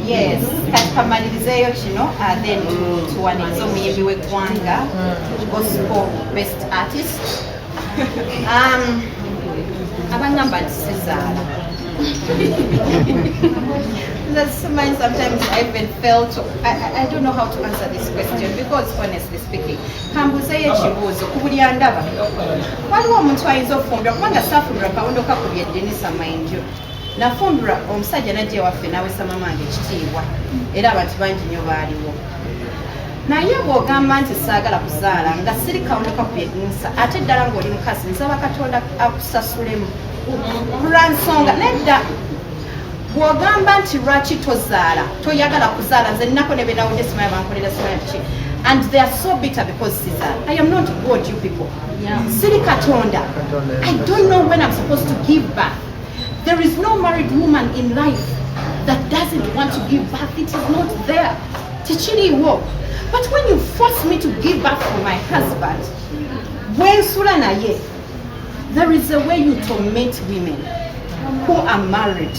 Yes, kamalirizeyo kino then tuwaniriza omuyimbi w'eggwanga gospel best artist. Abangamba nti sizaala. Sometimes I even felt I don't know how to answer this question because honestly speaking, kambuzeyo ekibuuzo ku buli andaba. Waliwo omuntu ayinza okufumbira kubanga saafumbira kawondo kakubya Denisa mind you. Nafumbira omusajja najja waffe nawesa mamange ekitiibwa era abantu bangi nnyo baaliwo. Naye bw'ogamba nti saagala kuzaala nga siri kawondo kakubya Denisa ate ddala ng'oli mukazi nsaba Katonda akusasulemu. Lwa nsonga nedda bw'ogamba nti lwaki tozaala toyagala kuzaala nze nnako ne benawudde simanya bankolera simanya ki and they are so bitter because sizaala. I am not God, you people. Siri Katonda. I don't know when I'm supposed to give birth. There is no married woman in life that doesn't want to give birth. It is not there. Tichiriwo. But when you force me to give birth for my husband, when Suranaye, there is a way you torment women who are married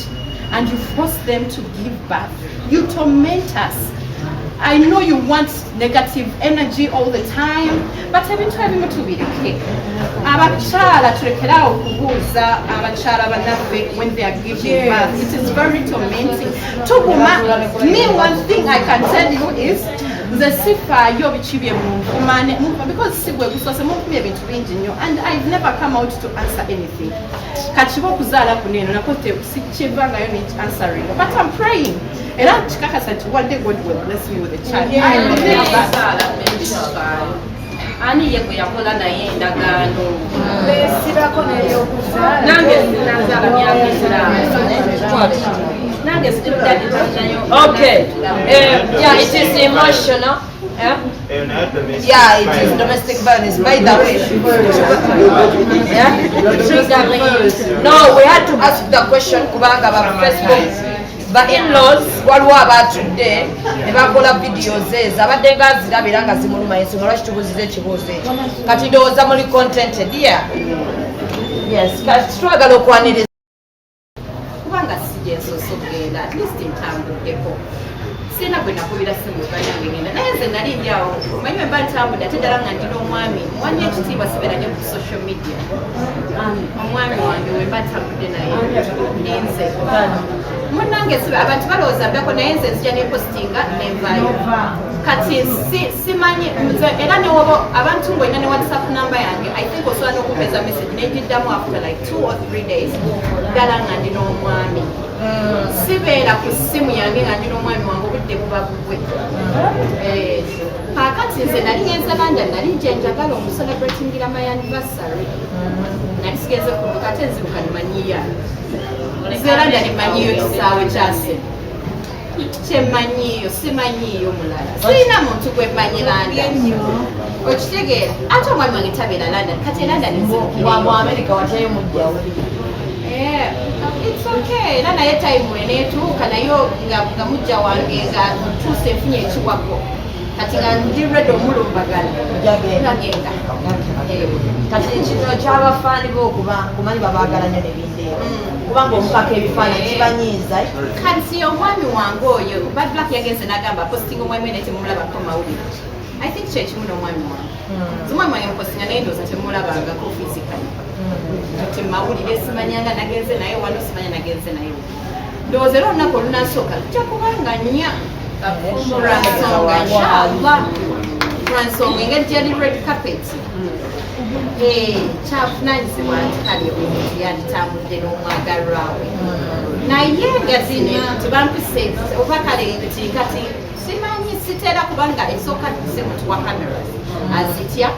and you force them to give birth. You torment us. I know you want negative energy all the time, but ebintu ebimu tubireke. Abakyala tulekerawo okubuuza abakyala bannaffe when they are giving birth. It is very tormenting. Tuguma, me one thing I can tell you is the sifaayo bikibye mu nfumane because sigwe kusose munfumye ebintu bingi nnyo and I've never come out to answer anything. Kachibo kuzaala kuneno nakote sikivangayo ni answering, but I'm praying. And I'm one day God will bless me with a child. I believe that. Ani yeko yakola na yenda gano. Besira ko ne yokuzaala. Nange nazala myakisira. Nange sikudadi nayo. Okay. Yeah, it is emotional. Yeah, it is domestic violence. By the way. No, we had to ask the question kubanga ba Facebook. But in-laws waliwo abatudde ne bakola videos ezo abadde nga zirabira nga zimuluma ensonga lwaki tubuuziza ekibuuzo ekyo kati ndowooza muli contented yeah. Yes, kati twagala okwaniriza kubanga sijja ensoosa okugenda at least ntambuddeko sina gwe nakubira simu banyange ngenda naye nze nali ndi awo omanyi wemba ntambudde ate ddala nga ndina omwami wandi ekitiibwa sibeera nnyo ku social media omwami wange wemba ntambudde naye ninze munange abantu balowooza mbeko naye nze nzija nepostinga nenvayo kati simanyi era newoba abantu ng'olina ne whatsapp number yange I think osobola n'okumpeza message negiddamu after like 2 or 3 days ddala nga ndina omwami sibeera ku ssimu yange nga ndina omwami wange obudde buba bugwe kaakati nze nali ngenza London nali njenjagala omucelebratingira my anniversary nali sigenze kubuka ate nzibuka nemanyiya London emanyiyo kisaawe kyase kyemanyiyo simanyiyo mulala sirina muntu gwemanyi London okitegeera ate omwami wange tabeera London kati London nzibukira mu America watayo mujjawo it's okay era naye time weneetuuka nayo nga mujja wange nga tuuse enfunye ekiwako kati nga ndi ready omulumbagala ngagenda kati kino ky'abafaani b'okuba kumanyi babaagalanya nebindeeba kubanga omukaka ebifaananyi kibanyiiza kati omwami wange oyo Bad Black yagenze n'agamba posting omwami ene temumulabako mawulire I think kyekimu n'omwami wange omwami wange mupostinga naye ndowooza temumulabangako physically kati mawulire simanyanga nagenze naye wano simanya nagenze naye ndowooza era olunaku olunasooka lujja kubanga nnya lwansonga inshallah lwansonga engeri gyali red carpet kyafunanyizibwa nti kali omuntu yanditambudde n'omwagalwa we naye nga zino tebampise oba kale nti kati simanyi siteera kubanga esooka semutuwa cameras azitya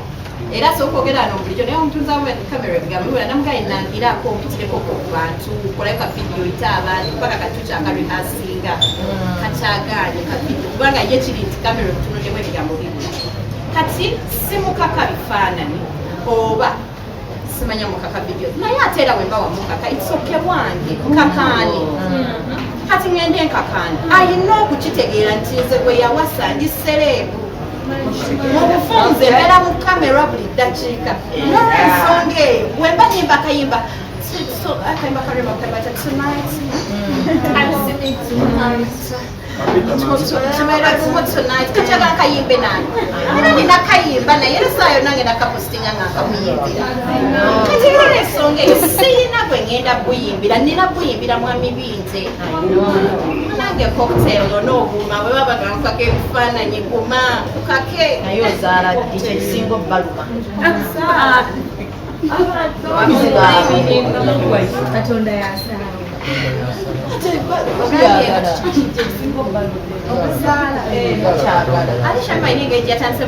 era sokwogera no bulijjo naye omuntu nzaawe kamera ebigambo namugaye nangirako mpitireko ku bantu koleka video itaaba mpaka katucha akarehasinga kachaganye ka video kubanga ye kiri nti kamera tunulyemu ebigambo bibiri kati simukaka bifaananyi oba simanya mukaka video naye ate era wemba wamukaka itsoke bwange kakani kati ngende nkakani ayina okukitegeera nti nze gwe yawasa ndi serebu mubufunze mbeera mu kamera buli ddakiika nolwensonga eyo bwemba nyimba akayimba akayimba kalema kabata tonight tonight kakyagala kayimbe nani era nina kayimba naye era saayo nange nakapostinga ngakamuyimbira kati olwensonga eyo siyina gwe ngenda buyimbira nina buyimbira Mwami Binze nange cocktail n'obuuma bwe baba bankako ebifaananyi guma kukake naye ozaala ddi kyekisinga obbaluma Katonda yasaala.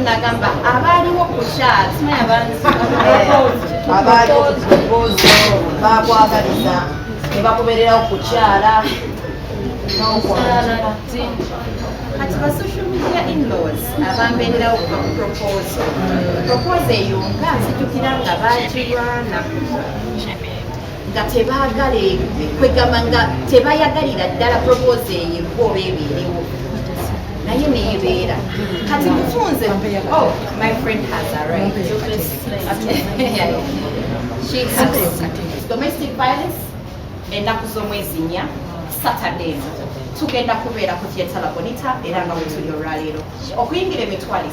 nagamba abaaliwo kukyala simanyi abaaliwo kukibozo bakwagaliza ne bakubeererawo kukyala kati ba social media in-laws abambeererawo kuva ku proposal eyo nga nzijukira nga bagirwana nga tebaagala kwegamba nga tebayagalira ddala proposal eyo oba ebeerewo naye neebeera kati mufunze my friend has arrived. She has domestic violence ennaku z'omwezi 4 Saturday tugenda kubeera ku Theatre La Bonita era nga wetuli olwaleero okuyingira emitwalo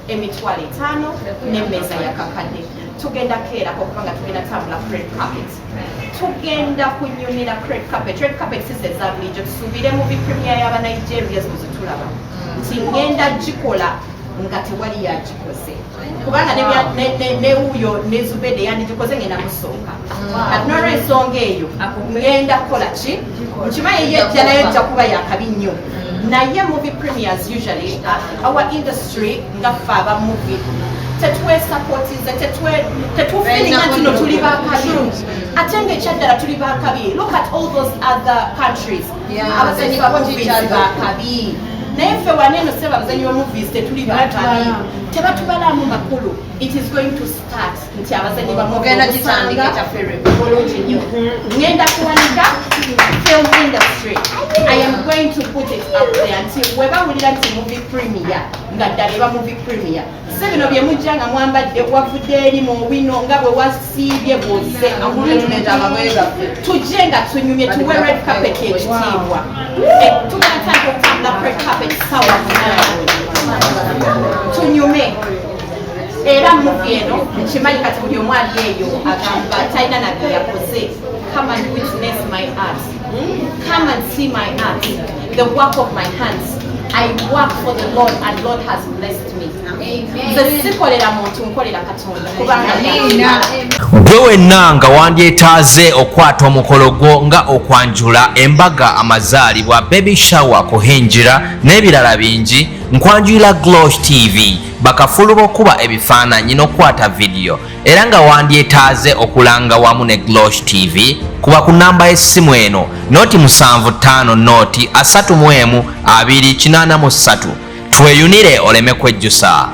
3 emitwalo 5 n'emmeeza ya kakadde tugenda keerako kubanga tugenda tambula red carpet tugenda kunyumira red carpet size za bulijjo tusuubire mu bipremier y'Abanigerians muzitulaba nti ngenda gikola nga tewali yagikoze kubanga neuyo nezubede yandigikoze ngenda musooka kati n'olwensonga eyo ngenda kukola ki nkimanyi yejja naye ejja kuba yakabi nnyo naye movie premiers usually our industry nga ffe aba movie tetwesapotize tetufiringa nti no tuli bakabi ate ng'ekyaddala tuli bakabi look at all those other countries abazanyi ba movies bakabi naye ffe waneeno seba abazanyi ba movies tetuli bakabi tebatubalamu makulu. It is going to start nti abazanyi ba movies bulungi nnyo ngenda kuwanika film industry. I am going to put it up there until webawulira nti movie premier nga ddala eba movie premier se bino bye mujja nga mwambadde wavudde eri mu bino nga bwe wasiibye bwozze tujje nga tunyumye tuwe red carpet ekitiibwa tugatandika okutambula red carpet sawa tunyume era movie eno nkimanyi kati buli omu ali eyo agamba talina nabye yakoze. Come and witness my art. Come and see my art, the work of my hands. I work for the Lord and Lord has blessed me. Gwe wenna nga wandyetaaze okwata omukolo gwo nga okwanjula embaga amazaalibwa baby shower kuhinjira n'ebirala bingi nkwanjula Glosh TV bakafulu b'okuba ebifaananyi n'okwata video era nga wandyetaaze okulanga wamu ne Glosh TV kuba ku namba y'essimu eno noti 75 noti 31 283 tweyunire oleme kwejjusa.